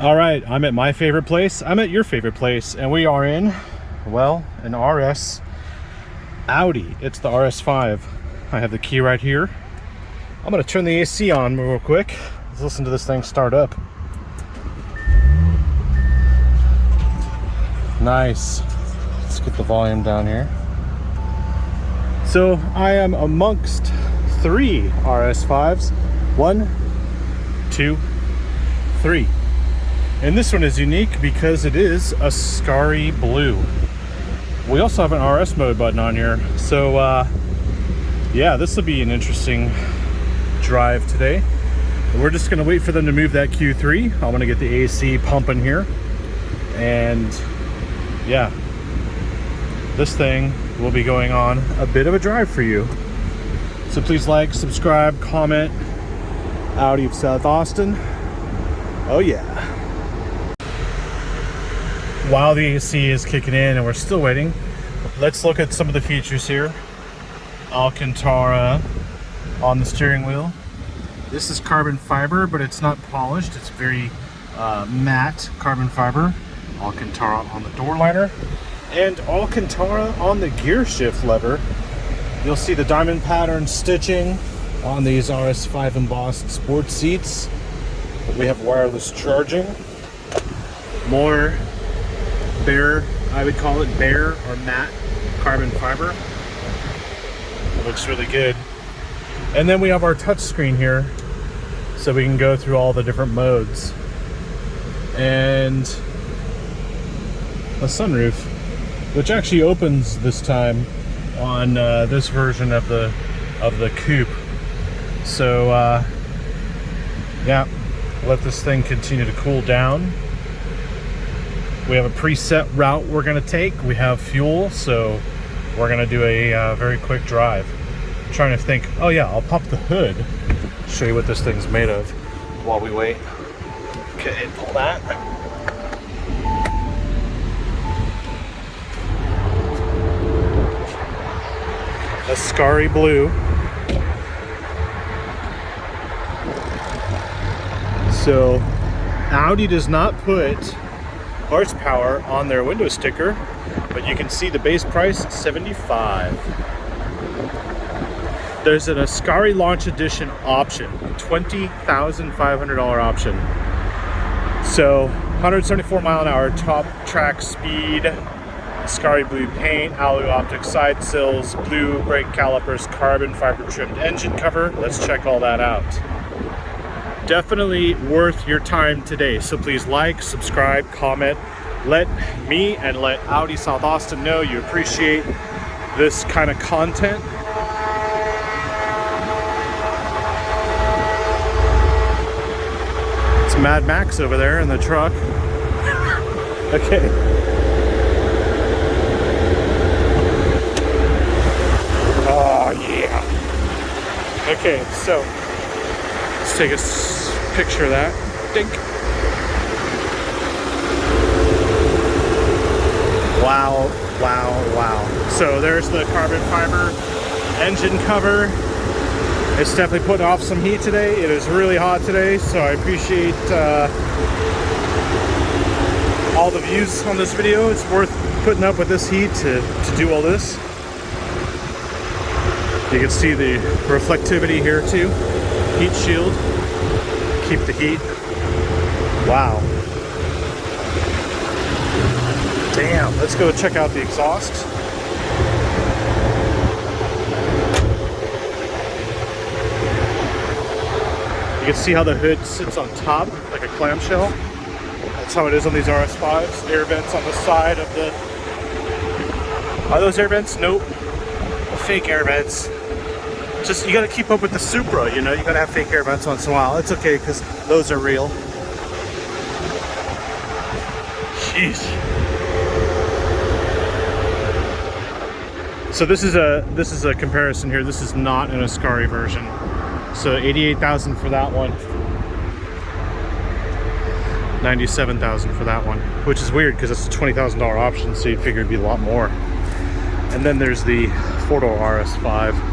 All right, I'm at my favorite place. I'm at your favorite place, and we are in, well, an RS Audi. It's the RS5. I have the key right here. I'm gonna turn the AC on real quick. Let's listen to this thing start up. Nice. Let's get the volume down here. So I am amongst 3 RS5s. 1, 2, 3. And this one is unique because it is Ascari blue. We also have an RS mode button on here. So yeah, this will be an interesting drive today. We're just gonna wait for them to move that Q3. I'm gonna get the AC pumping here. And yeah, this thing will be going on a bit of a drive for you. So please like, subscribe, comment. Audi of South Austin. Oh yeah. While the AC is kicking in and we're still waiting, let's look at some of the features here. Alcantara on the steering wheel. This is carbon fiber, but it's not polished. It's very matte carbon fiber. Alcantara on the door liner. And Alcantara on the gear shift lever. You'll see the diamond pattern stitching on these RS5 embossed sport seats. We have wireless charging. More bare, I would call it bare or matte carbon fiber. It looks really good. And then we have our touch screen here, so we can go through all the different modes. And a sunroof, which actually opens this time on this version of the coupe. So yeah, let this thing continue to cool down. We have a preset route we're gonna take. We have fuel, so we're gonna do a very quick drive. I'm trying to think, oh yeah, I'll pop the hood, show you what this thing's made of while we wait. Okay, pull that. Ascari blue. So Audi does not put horsepower on their window sticker, but you can see the base price, $75. There's an Ascari launch edition option, $20,500 option. So 174 mile an hour top track speed, Ascari blue paint, alloy optic side sills, blue brake calipers, carbon fiber trimmed engine cover. Let's check all that out. Definitely worth your time today. So please like, subscribe, comment. Let me and let Audi South Austin know you appreciate this kind of content. It's Mad Max over there in the truck. Okay. Oh yeah. Okay, so let's take a picture of that. Dink. Wow, wow, wow. So there's the carbon fiber engine cover. It's definitely putting off some heat today. It is really hot today, so I appreciate all the views on this video. It's worth putting up with this heat to do all this. You can see the reflectivity here too. Heat shield. Keep the heat. Wow. Damn, let's go check out the exhaust. You can see how the hood sits on top like a clamshell. That's how it is on these RS5s. Air vents on the side of the... Are those air vents? Nope. Fake air vents. Just, you gotta keep up with the Supra, you know? You gotta have fake air vents once in a while. It's okay, because those are real. Jeez. So this is a comparison here. This is not an Ascari version. So 88,000 for that one. 97,000 for that one, which is weird because it's a $20,000 option, so you'd figure it'd be a lot more. And then there's the 4-door RS5.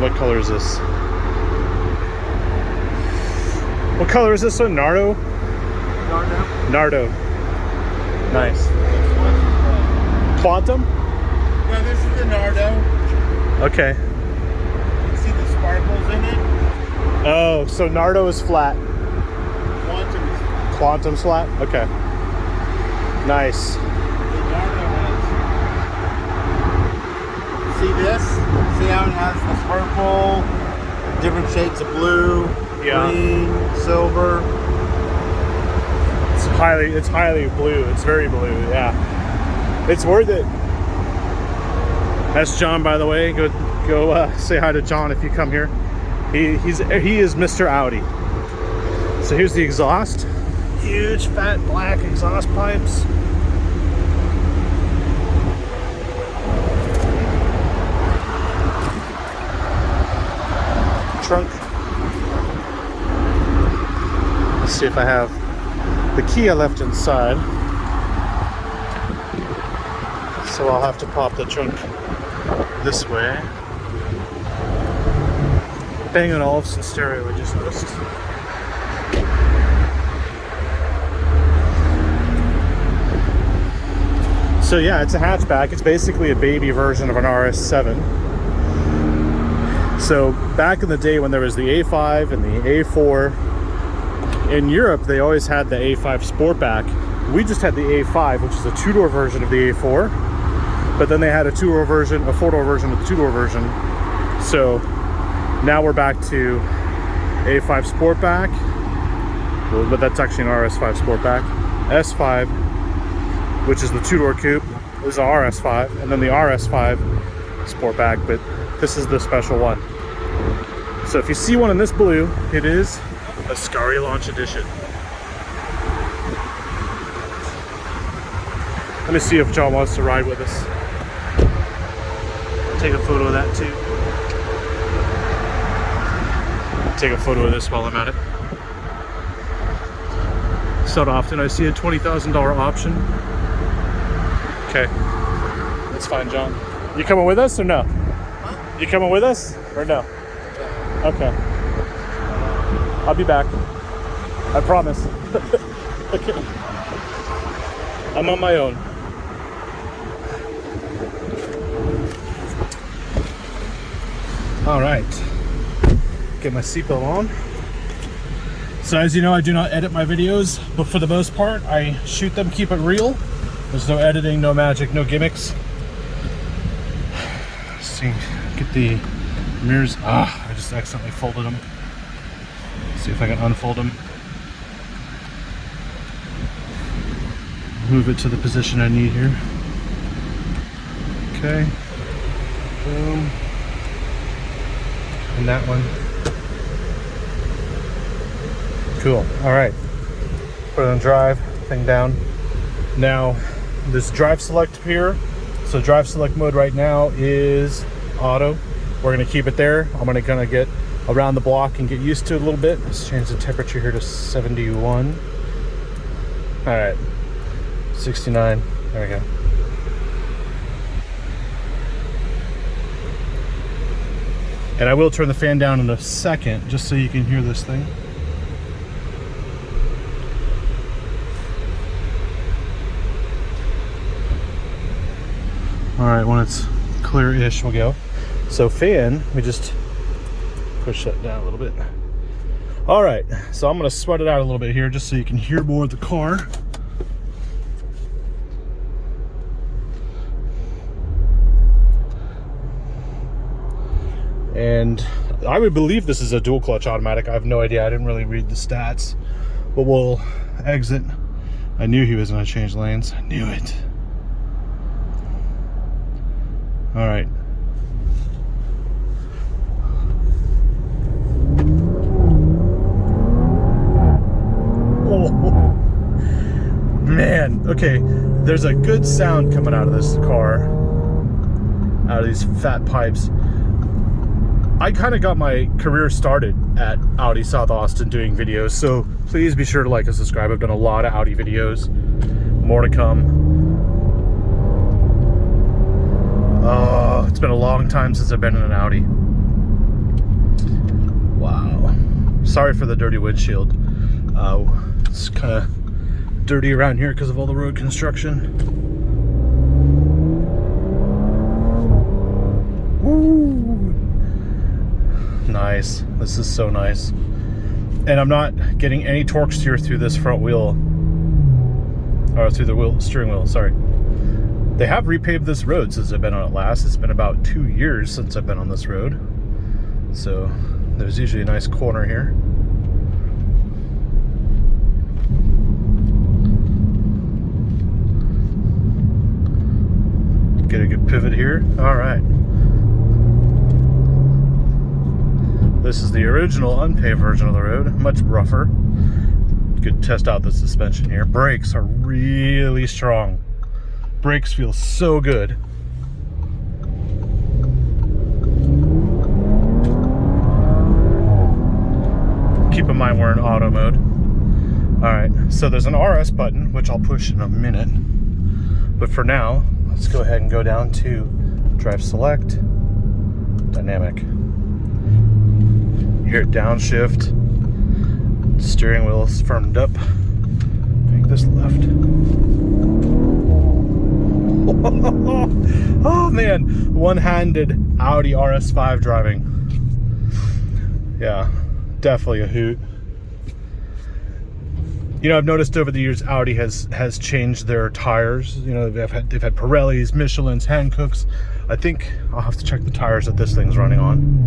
What color is this? What color is this one? Nardo? Nardo. Nice. Quantum? No, this is the Nardo. Okay. You can see the sparkles in it. Oh, so Nardo is flat. Quantum is flat. Quantum's flat? Okay. Nice. The Nardo has... See this? See how it has the purple, different shades of blue, green, silver. It's highly blue. It's very blue, yeah. It's worth it. That's John, by the way. Go say hi to John if you come here. He is Mr. Audi. So here's the exhaust. Huge fat black exhaust pipes. Trunk. Let's see if I have the key I left inside. So I'll have to pop the trunk this way. Bang & Olufsen stereo, I just noticed. So yeah, it's a hatchback. It's basically a baby version of an RS7. So back in the day when there was the A5 and the A4, in Europe they always had the A5 Sportback. We just had the A5, which is a two-door version of the A4, but then they had a two-door version, a four-door version, a two-door version. So now we're back to A5 Sportback, but that's actually an RS5 Sportback. S5, which is the two-door coupe, is a RS5, and then the RS5 Sportback, but this is the special one. So if you see one in this blue, it is Ascari Launch Edition. Let me see if John wants to ride with us. Take a photo of that too. Take a photo of this while I'm at it. It's not often I see a $20,000 option. Okay, that's fine, John. You coming with us or no? Huh? You coming with us or no? Yeah. Okay. I'll be back. I promise. Okay. I'm on my own. All right. Get my seatbelt on. So as you know, I do not edit my videos, but for the most part, I shoot them, keep it real. There's no editing, no magic, no gimmicks. Let's see, get the mirrors. I just accidentally folded them. See if I can unfold them. Move it to the position I need here. Okay. Boom. And that one. Cool. All right. Put it on drive, thing down. Now, this drive select here. So drive select mode right now is auto. We're gonna keep it there. I'm gonna kind of get around the block and get used to it a little bit. Let's change the temperature here to 71. All right, 69. There we go. And I will turn the fan down in a second just so you can hear this thing. All right, when it's clear-ish, we'll go. So fan, we just push that down a little bit. All right, so I'm gonna sweat it out a little bit here just so you can hear more of the car. And I would believe this is a dual clutch automatic. I have no idea, I didn't really read the stats. But we'll exit. I knew he was gonna change lanes, I knew it. All right. Oh, man, okay. There's a good sound coming out of this car, out of these fat pipes. I kind of got my career started at Audi South Austin doing videos, so please be sure to like and subscribe. I've done a lot of Audi videos, more to come. Oh, it's been a long time since I've been in an Audi. Wow. Sorry for the dirty windshield. It's kind of dirty around here because of all the road construction. Woo! Nice. This is so nice. And I'm not getting any torque steer through this front wheel, or through the steering wheel, sorry. They have repaved this road since I've been on it last. It's been about 2 years since I've been on this road. So there's usually a nice corner here. Get a good pivot here. All right. This is the original unpaved version of the road, much rougher. Could test out the suspension here. Brakes are really strong. Brakes feel so good. Keep in mind we're in auto mode. All right, so there's an RS button, which I'll push in a minute. But for now, let's go ahead and go down to drive select, dynamic. You hear downshift, steering wheel is firmed up. Make this left. Oh man, one-handed Audi RS5 driving. Yeah, definitely a hoot. You know, I've noticed over the years Audi has changed their tires. You know, they've had Pirellis, Michelin's, Hancooks. I think I'll have to check the tires that this thing's running on.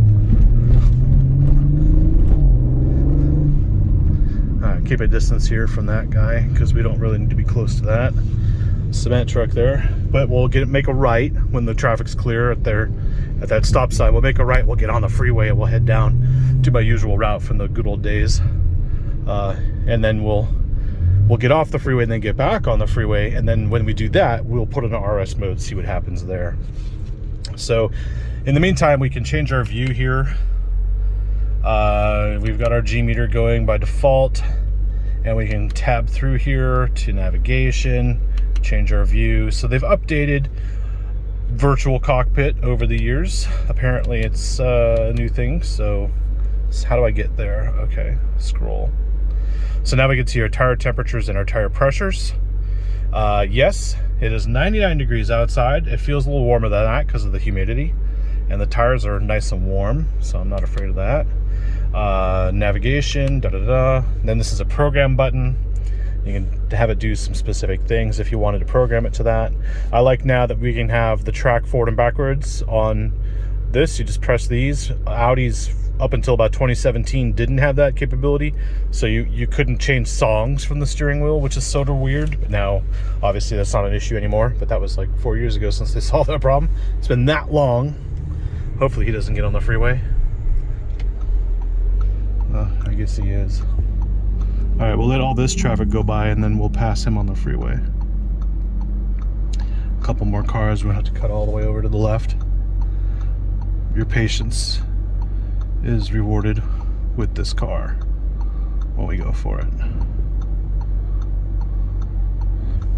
Keep a distance here from that guy because we don't really need to be close to that cement truck there. But we'll make a right when the traffic's clear at that stop sign. We'll make a right. We'll get on the freeway and we'll head down to my usual route from the good old days. And then we'll get off the freeway and then get back on the freeway. And then when we do that, we'll put in an RS mode, see what happens there. So in the meantime, we can change our view here. We've got our G meter going by default, and we can tab through here to navigation, change our view. So they've updated virtual cockpit over the years. Apparently it's a new thing. So how do I get there? Okay, scroll. So now we can see our tire temperatures and our tire pressures. Yes, it is 99 degrees outside. It feels a little warmer than that because of the humidity, and the tires are nice and warm, so I'm not afraid of that. Navigation, Then this is a program button. You can have it do some specific things if you wanted to program it to that. I like now that we can have the track forward and backwards on this. You just press these. Audi's up until about 2017 didn't have that capability, so you couldn't change songs from the steering wheel, which is sort of weird. But now obviously that's not an issue anymore, but that was like 4 years ago since they solved that problem. It's been that long. Hopefully he doesn't get on the freeway. I guess he is. All right, we'll let all this traffic go by and then we'll pass him on the freeway. A couple more cars, we'll have to cut all the way over to the left. Your patience is rewarded with this car when we go for it.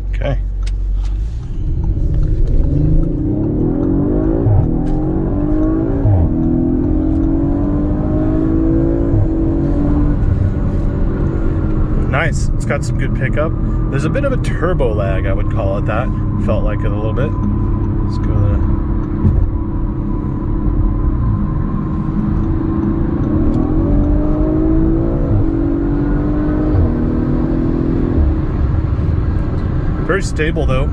Okay. Nice. It's got some good pickup. There's a bit of a turbo lag, I would call it that. Felt like it a little bit. Let's go there. Very stable though.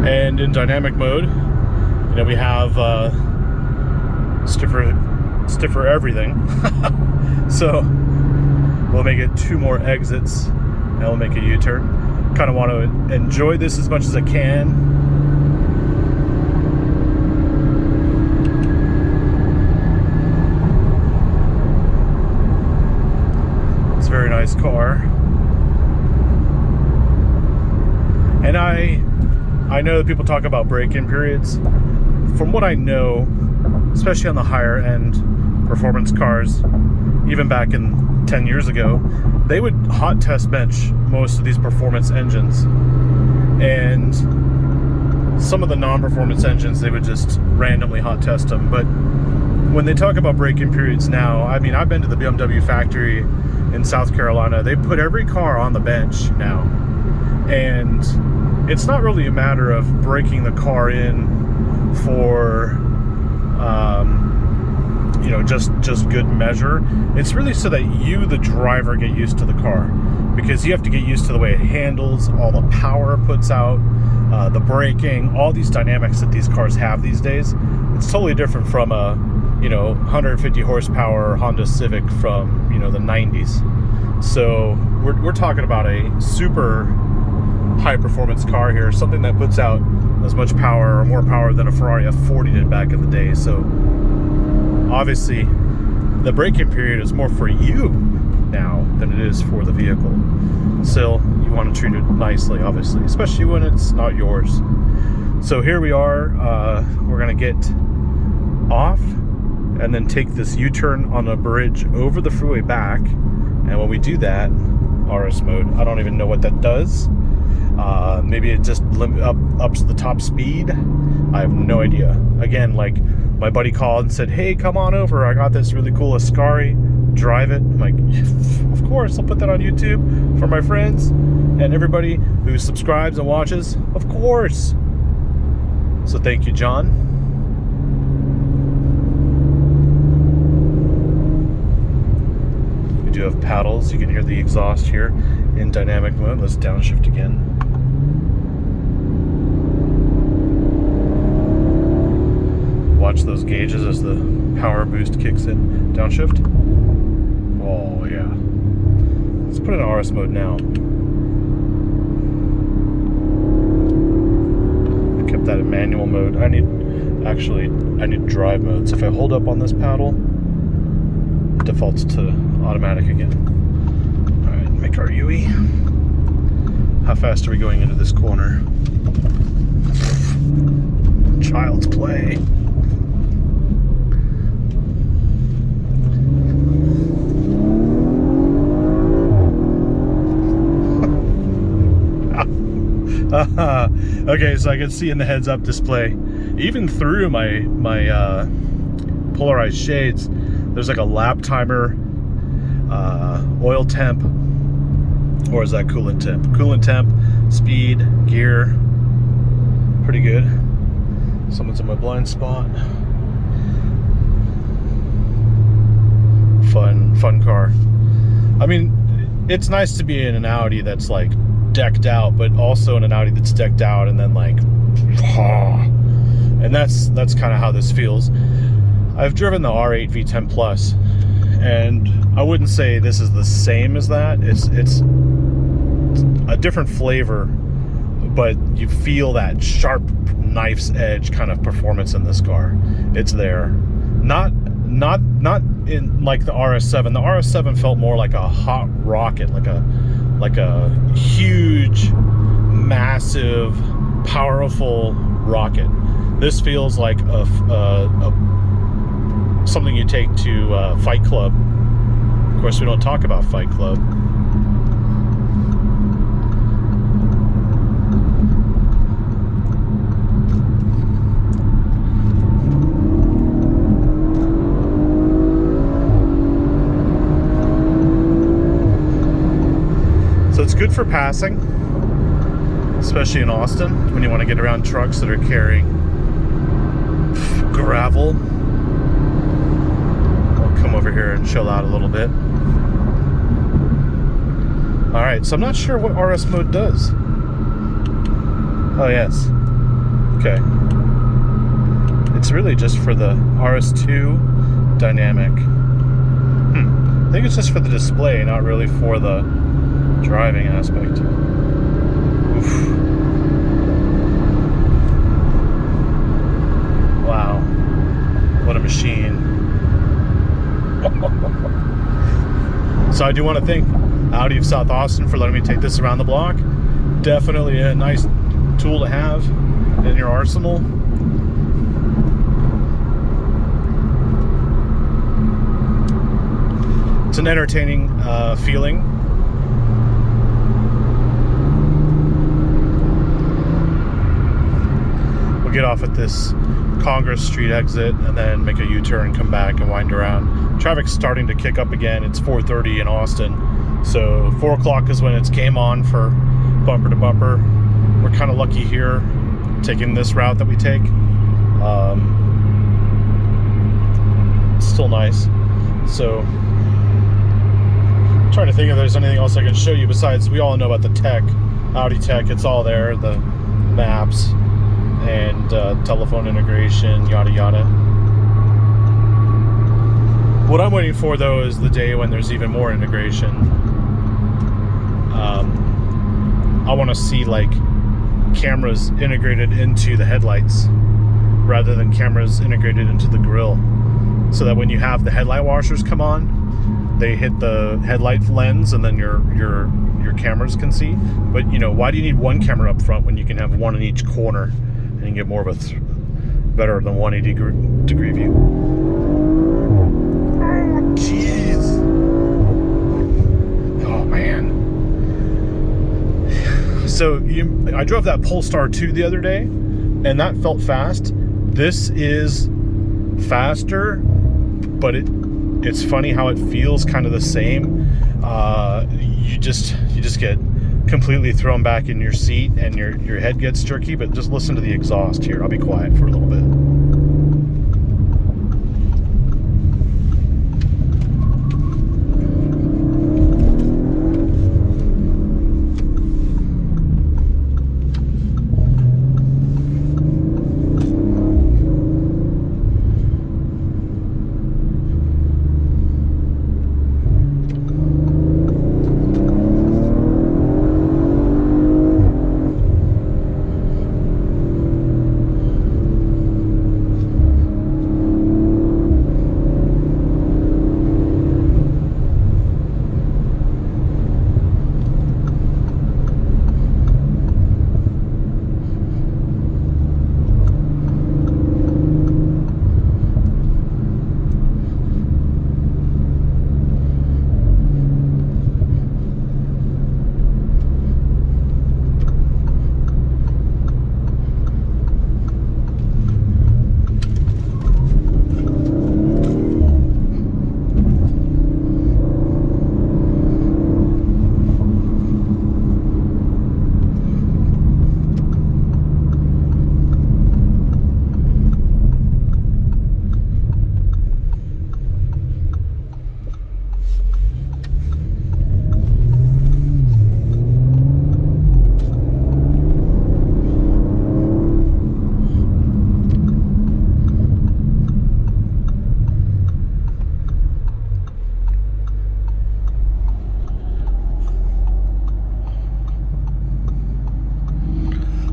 And in dynamic mode, you know, we have stiffer everything. So we'll make it 2 more exits and we'll make a U-turn. Kind of want to enjoy this as much as I can. It's a very nice car. And I know that people talk about break-in periods. From what I know, especially on the higher end performance cars, even back in 10 years ago, they would hot test bench most of these performance engines, and some of the non-performance engines they would just randomly hot test them. But when they talk about break-in periods now, I mean, I've been to the BMW factory in South Carolina. They put every car on the bench now, and it's not really a matter of breaking the car in for you know, just good measure. It's really so that you, the driver, get used to the car, because you have to get used to the way it handles, all the power it puts out, the braking, all these dynamics that these cars have these days. It's totally different from a, you know, 150 horsepower Honda Civic from, you know, the 90s. So we're talking about a super high performance car here, something that puts out as much power or more power than a Ferrari F40 did back in the day. So obviously the braking period is more for you now than it is for the vehicle. Still, you want to treat it nicely, obviously, especially when it's not yours. So here we are. We're gonna get off and then take this U-turn on a bridge over the freeway back, and when we do that, RS mode, I don't even know what that does. Maybe it just ups the top speed. I have no idea. Again, like, my buddy called and said, hey, come on over, I got this really cool Ascari, drive it. I'm like, of course, I'll put that on YouTube for my friends and everybody who subscribes and watches, of course. So thank you, John. We do have paddles. You can hear the exhaust here in dynamic mode. Let's downshift again. Watch those gauges as the power boost kicks in. Downshift. Oh yeah. Let's put it in RS mode now. I kept that in manual mode. I need drive mode. So if I hold up on this paddle, it defaults to automatic again. Alright, make our UE. How fast are we going into this corner? Child's play. Okay, so I can see in the heads-up display, even through my polarized shades, there's like a lap timer, oil temp, or is that coolant temp? Coolant temp, speed, gear, pretty good. Someone's in my blind spot. Fun car. I mean, it's nice to be in an Audi that's like decked out, but also in an Audi that's decked out and then like, and that's kind of how this feels. I've driven the R8 V10 Plus, and I wouldn't say this is the same as that. It's a different flavor, but you feel that sharp knife's edge kind of performance in this car. It's there. Not in like the RS7. The RS7 felt more like a hot rocket, like a huge, massive, powerful rocket. This feels like a something you take to Fight Club. Of course, we don't talk about Fight Club. So it's good for passing, especially in Austin, when you want to get around trucks that are carrying gravel. I'll come over here and chill out a little bit. Alright, so I'm not sure what RS mode does. Oh yes. Okay. It's really just for the RS2 dynamic. I think it's just for the display, not really for the driving aspect. Oof. Wow. What a machine. So I do want to thank Audi of South Austin for letting me take this around the block. Definitely a nice tool to have in your arsenal. It's an entertaining feeling. We'll get off at this Congress Street exit and then make a U-turn, come back and wind around. Traffic's starting to kick up again. It's 4:30 in Austin, so 4 o'clock is when it's game on for bumper to bumper. We're kind of lucky here taking this route that we take. It's still nice. So I'm trying to think if there's anything else I can show you besides, we all know about the tech, Audi tech. It's all there, the maps and telephone integration, yada yada. What I'm waiting for though is the day when there's even more integration. I want to see like cameras integrated into the headlights rather than cameras integrated into the grille, so that when you have the headlight washers come on, they hit the headlight lens and then your cameras can see. But you know, why do you need one camera up front when you can have one in each corner and you get more of a better than 180 degree view? Oh jeez. Oh man. So I drove that Polestar 2 the other day and that felt fast. This is faster, but it's funny how it feels kind of the same. You just get completely thrown back in your seat and your head gets jerky. But just listen to the exhaust here. I'll be quiet for a little bit.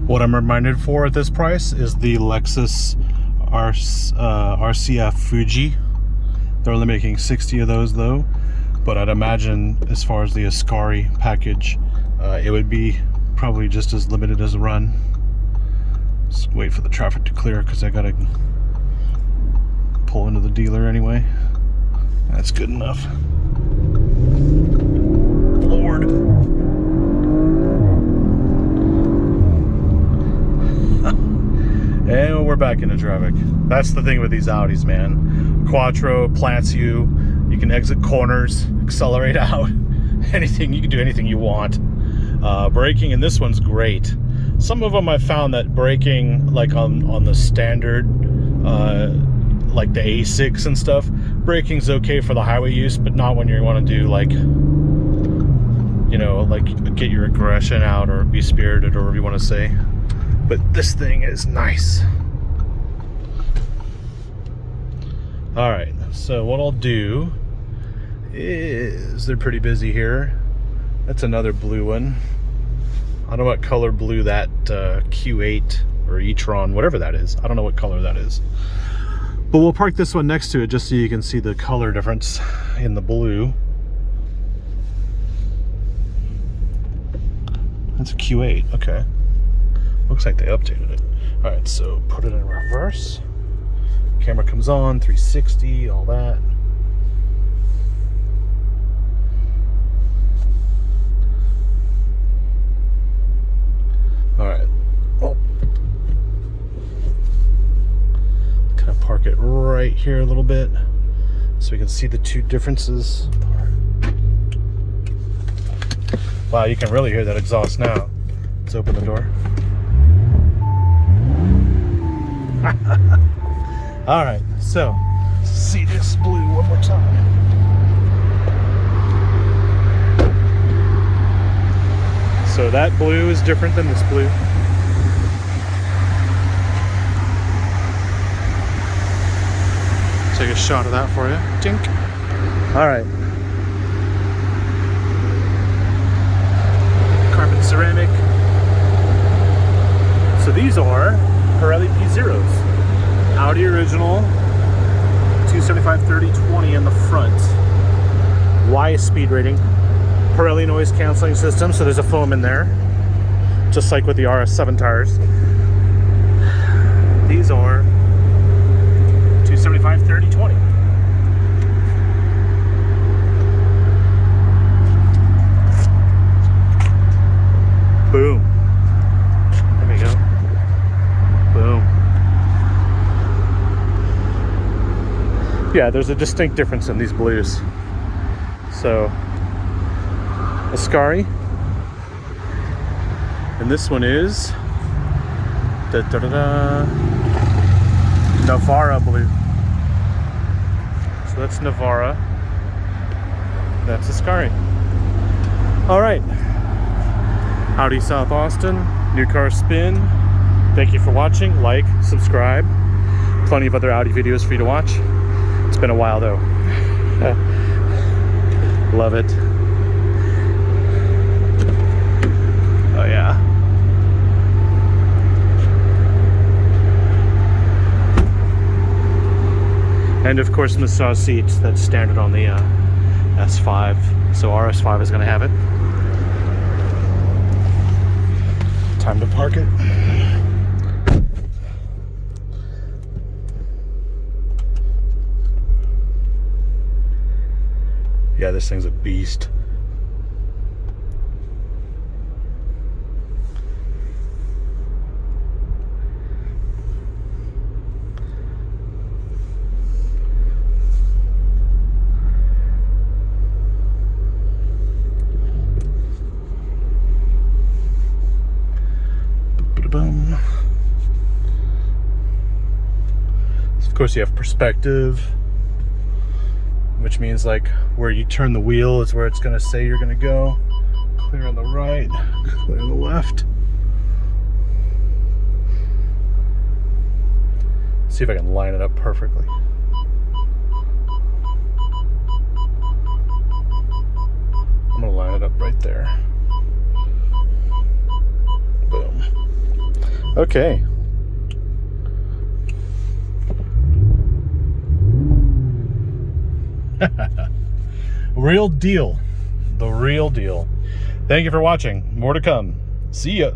What I'm reminded for at this price is the Lexus RCF Fuji. They're only making 60 of those though, but I'd imagine as far as the Ascari package, it would be probably just as limited as a run. Just wait for the traffic to clear because I gotta pull into the dealer anyway. That's good enough. Lord. And we're back into traffic. That's the thing with these Audis, man. Quattro plants you. You can exit corners, accelerate out. Anything, you can do anything you want. Braking in this one's great. Some of them I found that braking, like on the standard, like the A6 and stuff, braking's okay for the highway use, but not when you want to do like, you know, like get your aggression out or be spirited or whatever you want to say. But this thing is nice. All right, so what I'll do is, they're pretty busy here. That's another blue one. I don't know what color blue that Q8 or e-tron, whatever that is. I don't know what color that is. But we'll park this one next to it just so you can see the color difference in the blue. That's a Q8, okay. Looks like they updated it. All right, so put it in reverse. Camera comes on, 360, all that. All right. Oh. Park it right here a little bit so we can see the two differences. Wow, you can really hear that exhaust now. Let's open the door. All right, so see this blue one more time. So that blue is different than this blue. Take a shot of that for you. Tink. All right. Carbon ceramic. So these are Pirelli P0s. Audi original, 275/30/20 in the front. Y speed rating. Pirelli noise canceling system, so there's a foam in there, just like with the RS7 tires. These are 275/30/20. Boom. There we go. Boom. Yeah, there's a distinct difference in these blues. So, Ascari. And this one is Navara blue. So that's Navara. That's Ascari. All right. Audi South Austin, New Car Spin. Thank you for watching. Like, subscribe. Plenty of other Audi videos for you to watch. It's been a while though. Love it. Oh yeah. And of course massage seats, that's standard on the S5. So RS5 is going to have it. Time to park it. Yeah, this thing's a beast. Boom. Of course, you have perspective, which means like where you turn the wheel is where it's going to say you're going to go. Clear on the right, clear on the left. See if I can line it up perfectly. I'm going to line it up right there. Boom. Okay. Real deal. The real deal. Thank you for watching. More to come. See ya.